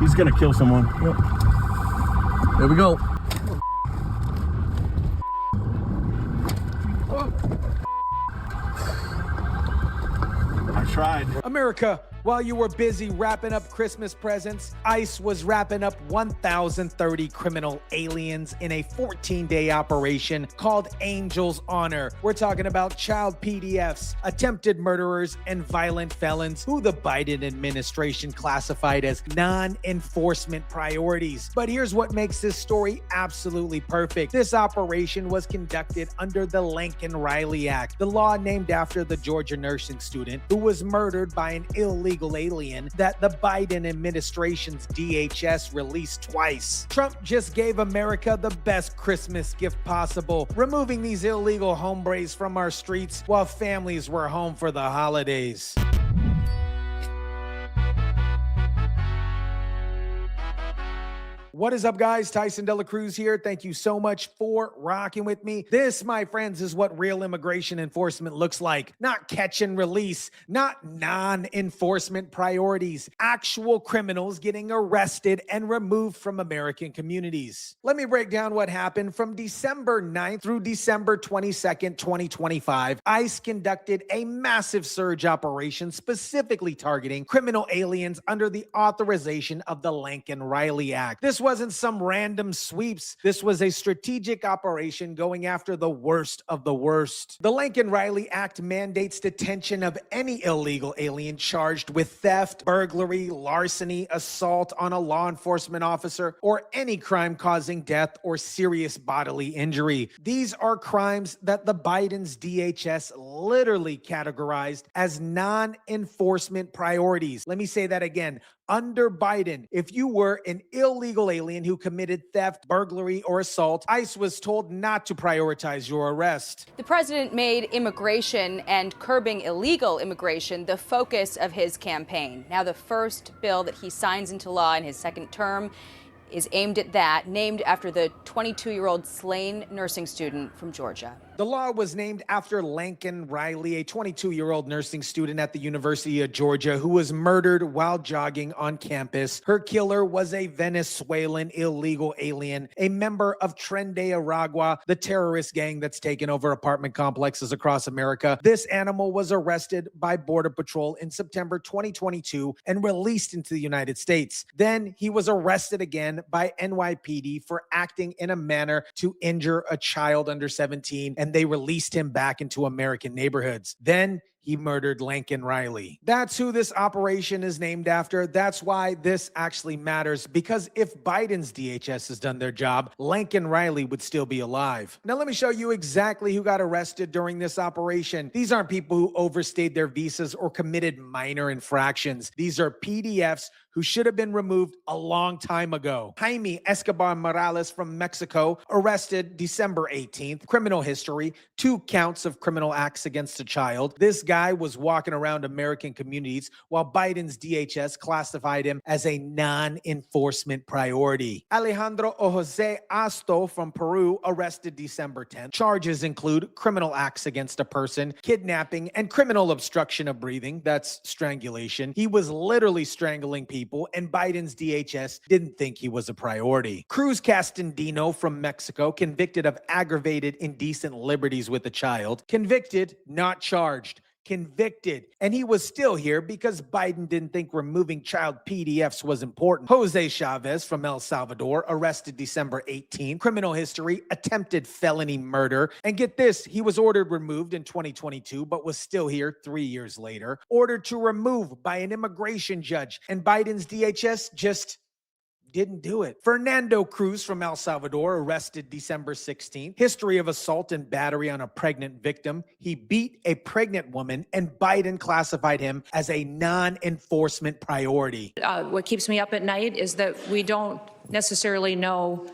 He's gonna kill someone. Yep. There we go. I tried. America, while you were busy wrapping up Christmas presents, ICE was wrapping up 1,030 criminal aliens in a 14-day operation called Angel's Honor. We're talking about child PDFs, attempted murderers, and violent felons who the Biden administration classified as non-enforcement priorities. But here's what makes this story absolutely perfect. This operation was conducted under the Laken Riley Act, the law named after the Georgia nursing student who was murdered by an illegal alien that the Biden administration's DHS released twice. Trump just gave America the best Christmas gift possible, removing these illegal hombres from our streets while families were home for the holidays. What is up, guys? TYSON DELACRUZ here. Thank you so much for rocking with me. This, my friends, is what real immigration enforcement looks like. Not catch and release, not non-enforcement priorities. Actual criminals getting arrested and removed from American communities. Let me break down what happened from December 9th through December 22nd, 2025. ICE conducted a massive surge operation specifically targeting criminal aliens under the authorization of the Laken Riley Act. This wasn't some random sweeps. This was a strategic operation going after the worst of the worst. The Laken Riley Act mandates detention of any illegal alien charged with theft, burglary, larceny, assault on a law enforcement officer, or any crime causing death or serious bodily injury. These are crimes that the Biden's DHS literally categorized as non-enforcement priorities. Let me say that again. Under Biden, if you were an illegal alien who committed theft, burglary, or assault, ICE was told not to prioritize your arrest. The president made immigration and curbing illegal immigration the focus of his campaign. Now, the first bill that he signs into law in his second term is aimed at that, named after the 22-year-old slain nursing student from Georgia. The law was named after Laken Riley, a 22-year-old nursing student at the University of Georgia who was murdered while jogging on campus. Her killer was a Venezuelan illegal alien, a member of Tren de Aragua, the terrorist gang that's taken over apartment complexes across America. This animal was arrested by Border Patrol in September 2022 and released into the United States. Then he was arrested again by NYPD for acting in a manner to injure a child under 17, and they released him back into American neighborhoods. Then he murdered Laken Riley. That's who this operation is named after. That's why this actually matters, because if Biden's DHS has done their job, Laken Riley would still be alive. Now, let me show you exactly who got arrested during this operation. These aren't people who overstayed their visas or committed minor infractions. These are PDFs who should have been removed a long time ago. Jaime Escobar Morales from Mexico, arrested December 18th. Criminal history, 2 counts of criminal acts against a child. This guy was walking around American communities while Biden's DHS classified him as a non-enforcement priority. Alejandro Jose Asto from Peru, arrested December 10th. Charges include criminal acts against a person, kidnapping, and criminal obstruction of breathing. That's strangulation. He was literally strangling people, and Biden's DHS didn't think he was a priority. Cruz Castandino from Mexico, convicted of aggravated indecent liberties with a child. Convicted, not charged. Convicted, and he was still here because Biden didn't think removing child PDFs was important. Jose Chavez from El Salvador, arrested December 18th. Criminal history, attempted felony murder. And get this, he was ordered removed in 2022, but was still here 3 years later. Ordered to remove by an immigration judge, and Biden's DHS just didn't do it. Fernando Cruz from El Salvador, arrested December 16th. History of assault and battery on a pregnant victim. He beat a pregnant woman, and Biden classified him as a non-enforcement priority. What keeps me up at night is that we don't necessarily know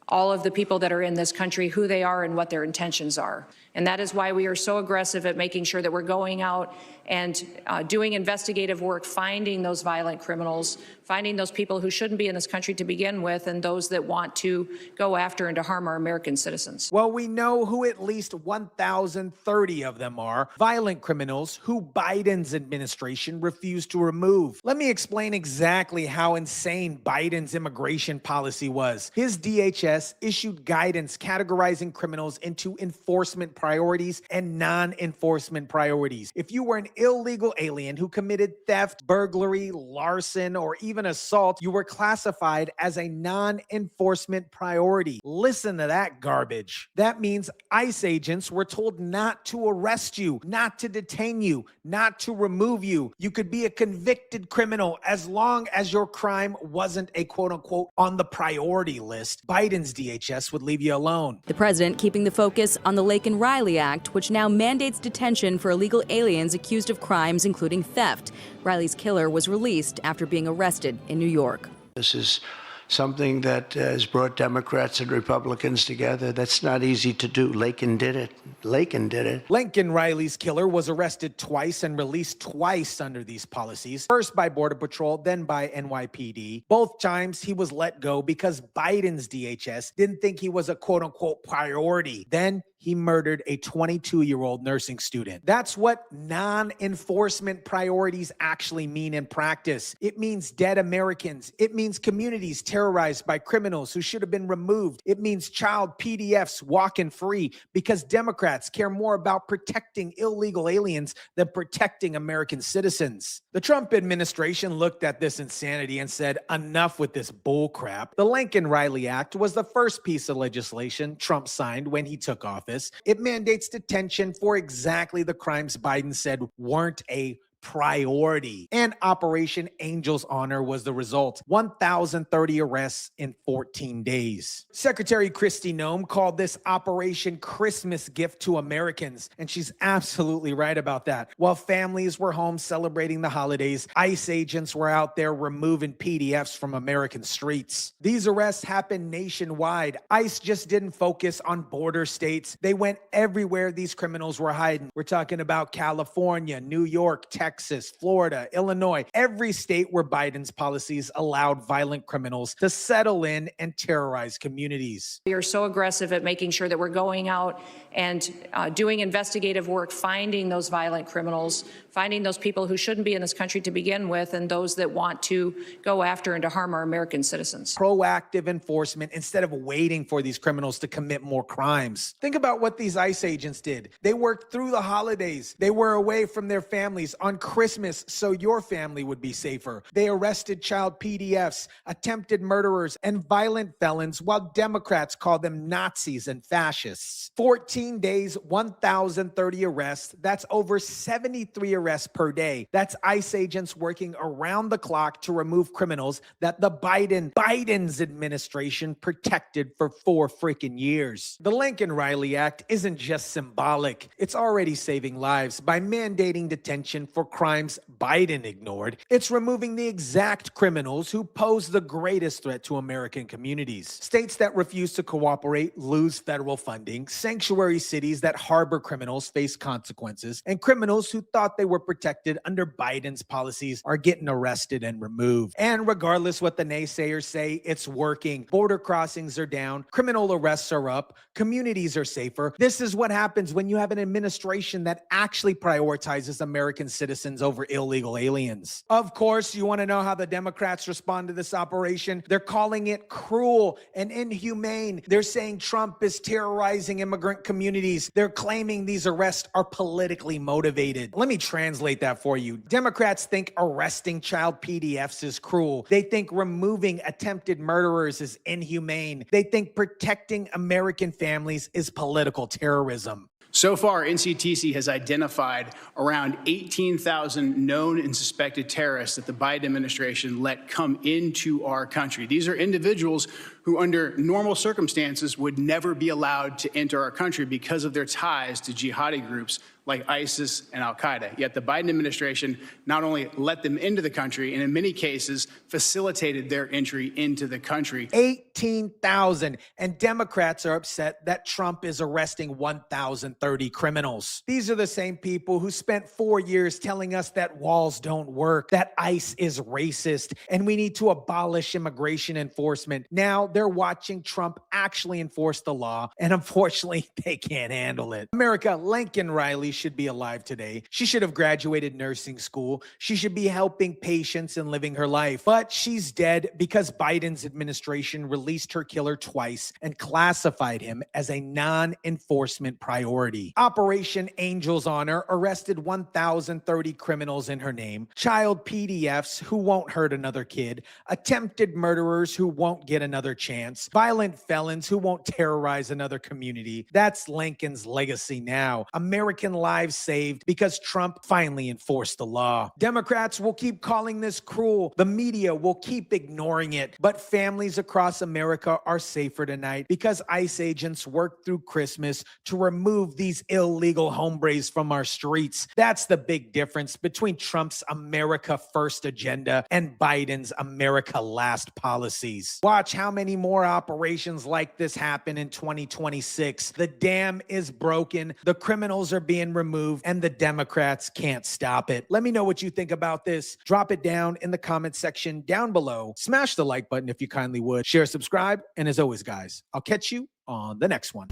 all of the people that are in this country, who they are and what their intentions are. And that is why we are so aggressive at making sure that we're going out and doing investigative work, finding those violent criminals, finding those people who shouldn't be in this country to begin with, and those that want to go after and to harm our American citizens. Well, we know who at least 1,030 of them are, violent criminals who Biden's administration refused to remove. Let me explain exactly how insane Biden's immigration policy was. His DHS issued guidance categorizing criminals into enforcement priorities and non-enforcement priorities. If you were an illegal alien who committed theft, burglary, larceny, or even assault, you were classified as a non-enforcement priority. Listen to that garbage. That means ICE agents were told not to arrest you, not to detain you, not to remove you. You could be a convicted criminal as long as your crime wasn't a quote-unquote on the priority list. Biden's DHS would leave you alone. The president keeping the focus on the Laken Riley Act, which now mandates detention for illegal aliens accused of crimes including theft. Riley's killer was released after being arrested in New York. This is something that has brought Democrats and Republicans together. That's not easy to do. Laken did it. Laken did it. Laken Riley's killer was arrested twice and released twice under these policies. First by Border Patrol, then by NYPD. Both times he was let go because Biden's DHS didn't think he was a quote-unquote priority. Then he murdered a 22-year-old nursing student. That's what non-enforcement priorities actually mean in practice. It means dead Americans. It means communities terrorized by criminals who should have been removed. It means child PDFs walking free because Democrats care more about protecting illegal aliens than protecting American citizens. The Trump administration looked at this insanity and said, enough with this bullcrap. The Laken Riley Act was the first piece of legislation Trump signed when he took office. It mandates detention for exactly the crimes Biden said weren't a priority. And Operation Angel's Honor was the result. 1,030 arrests in 14 days. Secretary Kristi Noem called this Operation Christmas gift to Americans, and she's absolutely right about that. While families were home celebrating the holidays, ICE agents were out there removing PDFs from American streets. These arrests happened nationwide. ICE just didn't focus on border states. They went everywhere these criminals were hiding. We're talking about California, New York, Texas, Florida, Illinois, every state where Biden's policies allowed violent criminals to settle in and terrorize communities. We are so aggressive at making sure that we're going out and doing investigative work, finding those violent criminals, finding those people who shouldn't be in this country to begin with, and those that want to go after and to harm our American citizens. Proactive enforcement instead of waiting for these criminals to commit more crimes. Think about what these ICE agents did. They worked through the holidays. They were away from their families on Christmas so your family would be safer. They arrested child PDFs, attempted murderers, and violent felons while Democrats called them Nazis and fascists. 14 days, 1,030 arrests. That's over 73 arrests per day. That's ICE agents working around the clock to remove criminals that the Biden's administration protected for 4 freaking years. The Laken Riley Act isn't just symbolic. It's already saving lives by mandating detention for crimes Biden ignored. It's removing the exact criminals who pose the greatest threat to American communities. States that refuse to cooperate lose federal funding. Sanctuary cities that harbor criminals face consequences. And criminals who thought they were protected under Biden's policies are getting arrested and removed. And regardless what the naysayers say, it's working. Border crossings are down. Criminal arrests are up. Communities are safer. This is what happens when you have an administration that actually prioritizes American citizens over illegal aliens. Of course, you want to know how the Democrats respond to this operation? They're calling it cruel and inhumane. They're saying Trump is terrorizing immigrant communities. They're claiming these arrests are politically motivated. Let me translate that for you. Democrats think arresting child PDFs is cruel. They think removing attempted murderers is inhumane. They think protecting American families is political terrorism. So far, NCTC has identified around 18,000 known and suspected terrorists that the Biden administration let come into our country. These are individuals who under normal circumstances would never be allowed to enter our country because of their ties to jihadi groups like ISIS and al-Qaeda. Yet the Biden administration not only let them into the country, and in many cases facilitated their entry into the country. 18,000, and Democrats are upset that Trump is arresting 1,030 criminals. These are the same people who spent 4 years telling us that walls don't work, that ICE is racist, and we need to abolish immigration enforcement. Now they're watching Trump actually enforce the law, and unfortunately, they can't handle it. America, Laken Riley should be alive today. She should have graduated nursing school. She should be helping patients and living her life. But she's dead because Biden's administration released her killer twice and classified him as a non-enforcement priority. Operation Angel's Honor arrested 1,030 criminals in her name, child PDFs who won't hurt another kid, attempted murderers who won't get another chance, violent felons who won't terrorize another community. That's Lincoln's legacy now. American lives saved because Trump finally enforced the law. Democrats will keep calling this cruel. The media will keep ignoring it. But families across America are safer tonight because ICE agents worked through Christmas to remove these illegal hombres from our streets. That's the big difference between Trump's America First agenda and Biden's America Last policies. Watch how many more operations like this happen in 2026. The dam is broken, the criminals are being removed, and the Democrats can't stop it. Let me know what you think about this. Drop it down in the comment section down below. Smash the like button if you kindly would. Share, subscribe, and as always, guys, I'll catch you on the next one.